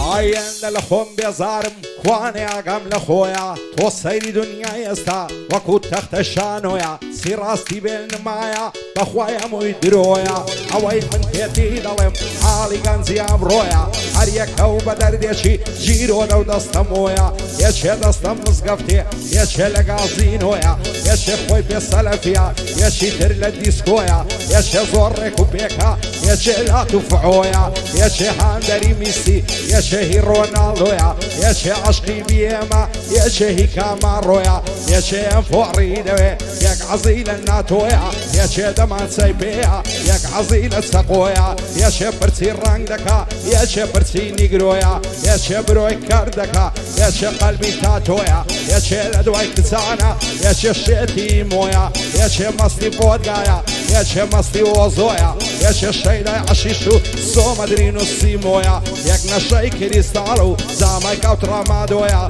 ئاەن لە خۆم بێزارم کوانێ ئاگام لە خۆیە تۆ سەیری دنیای ئێستا وەکو تەختە شانۆیە سیڕاستی بێ نمایە بەخوای هەمووی درۆیە ئەوەی من پێتی دەڵێم حاڵی گەنجی ئەمڕۆیە هەر یەکە و بە دەردێکی ژیرۆ لەو دەستەمۆیە یەکێ دەستەم مزگەفتێ یەکێ لە گازینۆیە یەکێ خۆی پێ سەلەفیە یەکی تر لە دیسکۆیە یەکێ زۆر ڕێک و پێکە یەکێ لات و فعۆیە یەکێ هاندەری میسی یەکێ هی ڕۆناڵدۆیە یەکێ عەشقی بیێمە یەکێ هی کاماڕۆیە یەکێ ئەم فۆڕی دەوێ یەک عەزی لە ناتۆیە یەکێ دەمانچەی پێیە یەک عەزی لە چەقۆیە یەکێ پرچی ڕنگ دەکا یەکێ پرچی نیگرۆیە یەکێ برۆی کار دەکا یەکێ قەلبی تاتۆیە یەکێ لە دوای کچانە یەکێ شێتی مۆیە یەکێ مەستی بۆدگایە یەکێ مەستی ئۆزۆیە یەکێ شەیدای عەشیش و سۆمەدرین و سیمۆیە یەک نەشەی کریستاڵ و زامای کەوت ڕامادۆیە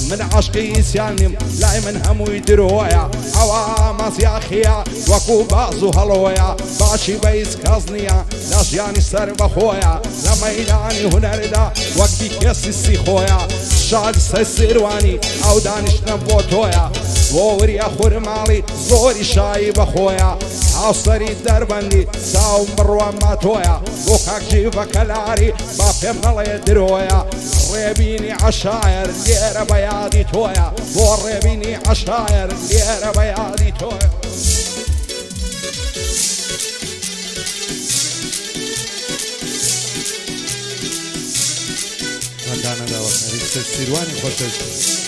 من عەشقی ئیسیان نیم لای من هەمووی درۆیە ئەوە مەزیاخیە وەکو باز و هەڵۆیە باشی بە هیچ کەس نییە لە ژیانی سەر بەخۆیە لە مەیدانی هونەردا وەکتی کێسی سیخۆیە شادی سەی سیروانی ئەو دانیشتنە بۆ تۆیە بۆ وریە خورماڵی زۆری شایی بەخۆیە هاوسەری دەربەندی چاوم بڕوە ماتۆیە بۆ کاکژی بە کەلاری با پێم نەڵێ درۆیە ڕێبینی عەشایر لێرە بە یادی تۆیە بۆ ڕێبینی عەشایر لێرە بە یادی تۆیە هەندانەداوە هەریستە سیروانی خۆشەویست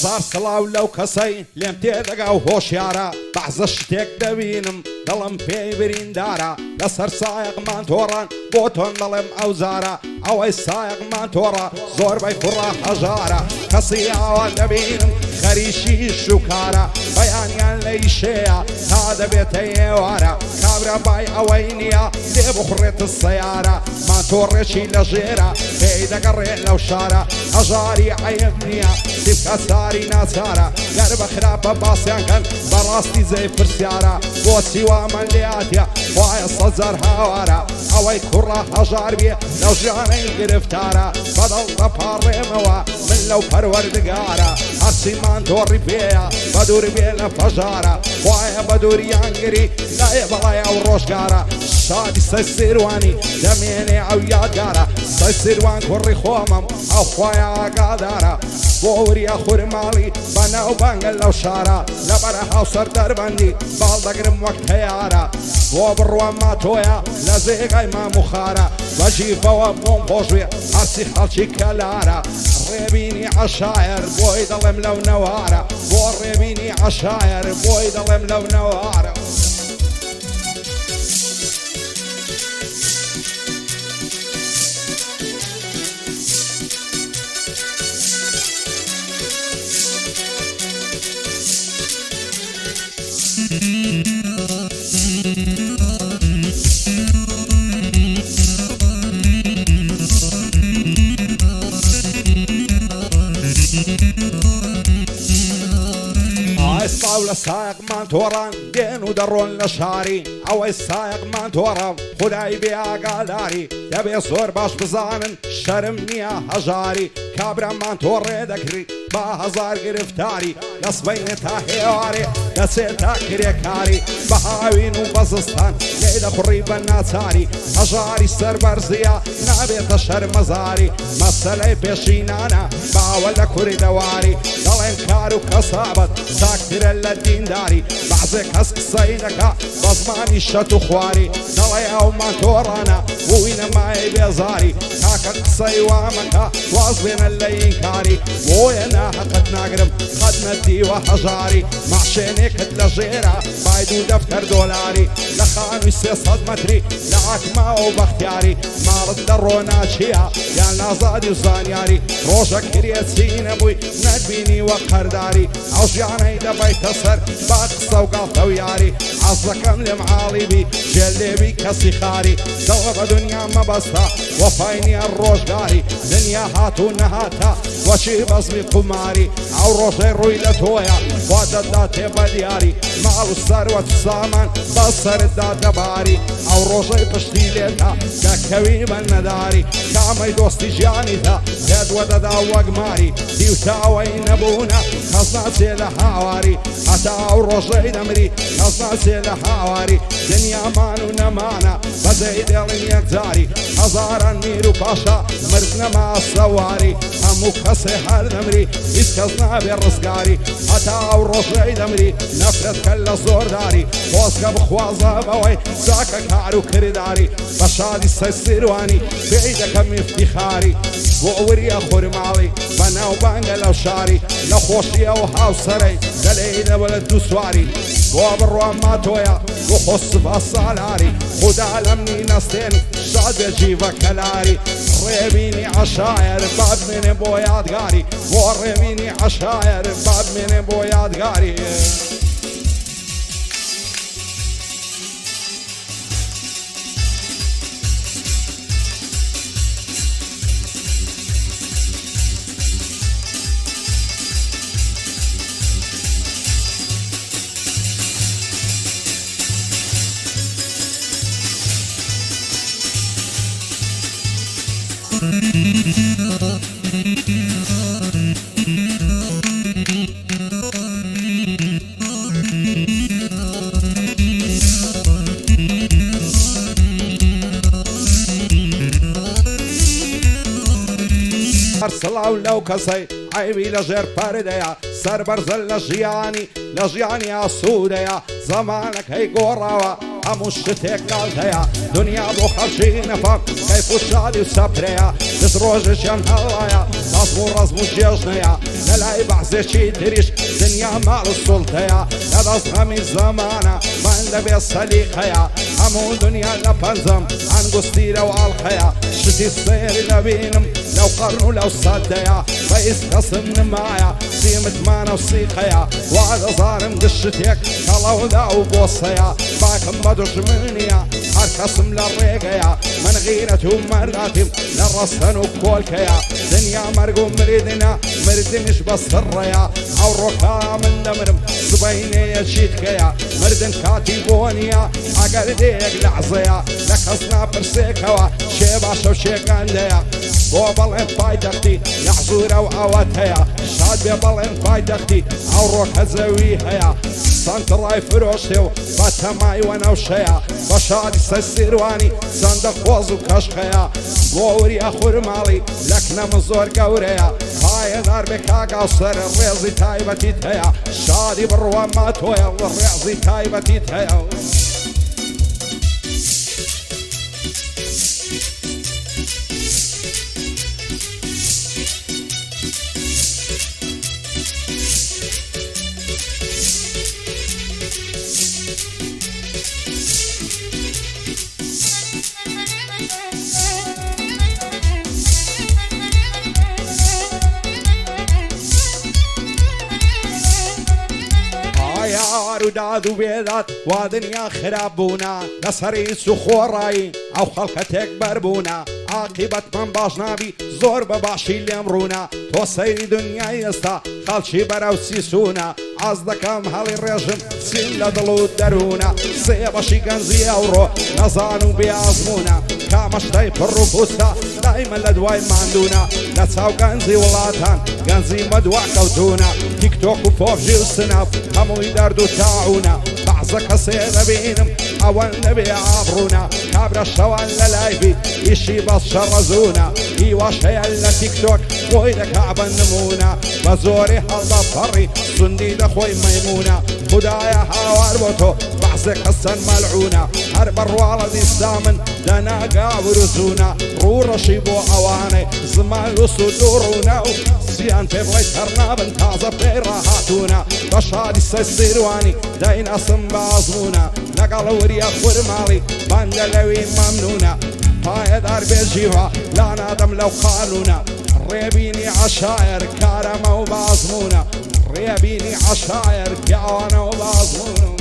هەزار سڵاو لەو کەسەی لێم تێدەگا و هۆشیارە بەعزە شتێک دەبینم دڵم پێی بریندارە لەسەر سایەقمان تۆڕان بۆ تۆن دەڵێم ئەو زارە ئەوەی سایەقمان تۆڕە زۆربەی کوڕە هەژارە کەسی ئاوا دەبینم خەریشی شوکارە بەیانیان لە ئیشەیە تا دەبێتە ئێوارە کابرا بای ئەوەی نییە لێ بخڕێتە سەیارە ماتۆڕێکی لە ژێرە پێی دەگەڕێت لەو شارە هەژاری عەیب نییە سیبکە ساری ناچارە گەر بە خراپە باسییان کەن بەڕاستی زەی پرسیارە بۆچی وامە لێاتە وایە سەجار هاوارە ئەوەی کوڕە هەژار بێ لەو ژیانەی گرفتارە بەدڵ دەپاڕێمەوە من لەو پەروەردگارە هەرچیمان تۆڕی پێیە بە دوور بێ لە پەژارە وایە بە دووریان گری لایە بەڵای ئەو ڕۆژگارە شادی سەی سیروانی دەمێنێ ئەو یادگارە سەی سیروان کوڕی خۆمم ئەو خوایە ئاگادارە بۆ وریە خورماڵی بەناو بانگە لەو شارە لەبەرە هاوسەر دەربەندی باڵ دەگرم وەک تەیارە بۆ بڕوە ماتۆیە لە زێگای ماموخارە بەژیفەوە بۆم خۆشوێ هەرچی خەڵکی کەلارە ڕێبینی عەشایر بۆی دەڵێم لەو نەوارە بۆ ڕێبینی عەشایر بۆی دەڵێم لەو نەوارە ئێستا و لە سایەقمان تۆڕان دێن و دەڕۆن لە شاری ئەوەی سایەقمان تۆڕە خودای بێ ئاگاداری دەبێ زۆر باش بزانن شەرم نییە هەژاری کابرامان تۆڕێ دەکری با هەزار گرفتاری دەسبەینێ تا هێوارێ دەچێت تا کرێکاری بە هاوین و بەزستان لێ دەخڕی بە ناچاری هەژاری سەربەرزیە نابێتە شەرمەزاری مەسەلەی پێشینانە باوە لە کوری دەواری دەڵێن کار و کەسابەت ساکترە لە دینداری بەعزێ کەس قسەی دەکا بە زمانی شەت و خواری دەڵێ ئەومان تۆڕانە بووی نەمایە بێزاری تاکە قسەی وامەکە واز بێنە لە ئینکاری بۆیە ناحەقت ناگرم خەدمەتیوە هەژاری ماشێنێکت لە ژێرە بای دوو دەفتەر دۆلاری لە خانووی 300 مەتری لە عەکما و بەختیاری ماڵت لە ڕۆناچیە یان نازادی و زانیاری ڕۆژە کرێچی نەبووی نەتبینی وە قەرداری ئەو ژیانەی دەبەیتە سەر با قسە و گاڵتە و یاری عەز دەکەم لێم عاڵی بی ژێل لێبی کەسی خاری دەوە بە دنیا مەبەستە وەفاینی ڕۆژگاری دنیا هاتوو نەهاتە وەچی بەزمی قوماری ئەو ڕۆژەی ڕووی لە تۆیە خوا دەدا تێبە دیاری ماڵ و سەروەت و سامان بە سەردا دەباری ئەو ڕۆژەی پشتی لێتە دەکەوی بە نەداری کامەی دۆستی ژیانیتە دێدوە دەدا وەک ماری دیوتاوەی نەبوونە کەس ناچێ لە هاواری هەتا ئەو ڕۆژەی دەمری کەس ناچێ لە هاواری دنیامان و نەمانە بەدەی دێڵین یەکجاری هەزاران میر و پاشا مرد نەما سەواری هەموو کەسێ هەر دەمری هیچ کەس نابێ ڕزگاری هەتا ئەو ڕۆژەی دەمری نەفرەت کە لە زۆرداری خۆزگە بخوازە بەوەی چاکە کار و کرداری بە شادی سەرسیروانی پێی دەکەم افتیخاری بۆ وریە خورماڵی بە ناوبانگە لەو شاری لە خۆشیە و هاوسەرەی دەلێی دەبە لە دوو سواری بۆ بڕوان ماتۆیە بۆ خۆسبە سالاری خودا لەمنی نەستێن شاد بێجیڤە کەلاری ڕێبینی عەشایر بابمێنێ بۆ یادگاری بۆ ڕێبینی عەشایر بابمێنێ بۆ یادگاری سڵاو لەو کەسەی عیبی لە ژێر پەردەیە سەربەرزە لە ژیانی ئاسوودەیە زەمانەکەی گۆڕاوە هەموو شتێک گاڵتەیە دنیا بۆ خەڵکی نەفەم کەیف و شادی و سەپرەیە دەست ڕۆژێکیان هەڵایە بەزم و ڕەزم و جێژنەیە لەلای بەعزێکی تریش دنیا ماڵ و سوڵتەیە لەدەست هەمی زەمانە من دەبێ سەلیقەیە هەموو دنیا لە پەنجەم ئەنگوستیرە و ئاڵقەیە شتی سێری دەبینم لەو قەرن و لەو سەدەیە بە هیچ کەسم نمایە سیمتمانە و سیقەیە وا دەزانم گشتێک کەڵەودا و بۆسەیە باکم بە دوژمنیە هەر کەسم لە ڕێگەیە من غیرەت و مەرداتیم لە ڕەستەن و کۆلکەیە دنیا مەرگ و مریدنە مردنیش بە سڕەیە ئەو ڕۆکا من دەمرم سبەینەیە چیتکەیە مردن کاتی بۆ نییە ئەگەر دێک لەحزەیە لە کەس ناپرسێکەوە شێ باشە و شێگەندەیە بۆ بەڵێن پایتەختی یەحزورە و ئەوەت هەیە شاد بێ بەڵێن پایتەختی ئەو ڕۆکە زەوی هەیە سنتڕای فرۆشتێ و بە تەمای وەنەوشەیە بە شادی سەرسیروانی سەندە خۆز و کەشقەیە بۆ وریە خورماڵی لەکنەمە زۆر گەورەیە پایەدار بێ کاگاو سەر ڕێزی تایبەتیت هەیە شادی بڕوە ماتۆیە و ڕێزی تایبەتیت هەیە و داد و بێدات وا دنیا خراپ بوونە لەسەری سو خۆڕایی ئەو خەڵکە تێکبەر بوونە عاقیبەتمان باش نابی زۆر بە باشی لێم ڕوونە تۆ سەیری دنیای ئێستا خەڵکی بەرەو سیسوونە ئاز دەکەم هەڵی ڕێژم سین لە دڵ و دەروونە سێ بەشی گەنجی ئەوڕۆ نەزان و بێئازمونە کامەشتەی پڕ و پوستە دایمە لە دوای ماندوونە لە چاو گەنجی وڵاتان گەنجی مەدوا کەوتونە تیکتۆک و پۆبژی و سناپ هەمووی دەرد و تاعونە بەعزە کەسێ دەبینم ئەوەن نەبێ ئابڕوونە کابرا شەوان لە لایڤی ئیشی بەس شەڕەزوونە هیواش هەیە لە تیکتۆک خۆی دەکا بە نمونە بە زۆری هەڵدا پەڕی سوندی دەخۆی مەیمونە خودایە هاوار بۆ تۆ بەعزە کەسەن مەلعونە هەر بەڕواڵە دیستا من دەناگا وروزونە ڕوڕەشی بۆ ئەوانەی زمان لوس و دووڕوونە و زیان پێ بڵێ تەرنابن تازە پێی ڕاهاتونە بە شادی سەرسیروانی داینەسم بە ئازمونە لەگەڵ وریە خورماڵی بەندە لەوی مەمنونە پایەدار بێژیوە لا نادەم لەو قانونە ڕێبینی عەشایر کارەمە و بازمونە ڕێبینی عەشایر پیاوانە و بازمونە